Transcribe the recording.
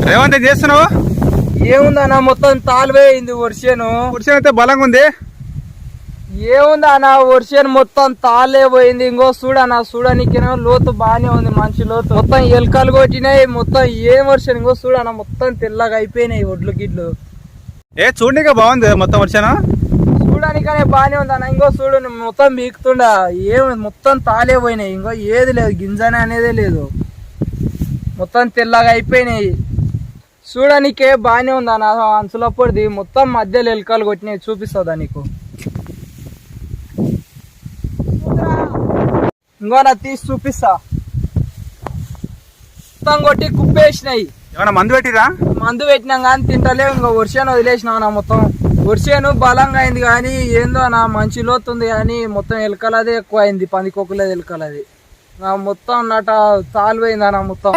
రేవంత్ ఏం చేస్తున్నావు? ఏముందన్నా మొత్తం తాళిపోయింది వర్షను. వర్షం అయితే బలంగా ఉంది. ఏముంది అన్న వర్షం మొత్తం తాళే పోయింది. ఇంకో చూడన్నా చూడనికేనా లోతు బానే ఉంది, మంచి లోతు. మొత్తం ఎలకలు కొట్టినాయి. మొత్తం ఏం వర్షం ఇంకో చూడన్నా మొత్తం తెల్లగా అయిపోయినాయి ఒడ్లు గిడ్లు. చూడనికే బాగుంది మొత్తం వర్షం. చూడనికనే బానే ఉంది అన్న. ఇంకో చూడు మొత్తం బీకుతుండ మొత్తం తాళే పోయినాయి. ఇంకో ఏది లేదు, గింజనే అనేదే లేదు. మొత్తం తెల్లగా అయిపోయినాయి. చూడనికే బానే ఉంది అన్న. అంచుల పొడిది మొత్తం మధ్యలో ఎలకలు కొట్టినాయి. చూపిస్తుందా నీకు? ఇంకో నా తీసి చూపిస్తా. మొత్తం కొట్టి కుప్పేసినాయి. ఏమన్నా మందు పెట్టిరా? మందు పెట్టినాం కానీ తింటలేవు. ఇంకా వర్షాన్ని వదిలేసినాం నా. మొత్తం వర్షాను బలంగా అయింది కానీ ఏందో నా మంచి లోతుంది కానీ మొత్తం ఎలకలదే ఎక్కువ అయింది. పందికొక్కులేదు ఎలకలది మొత్తం నట తాలిపోయింది అన్న మొత్తం.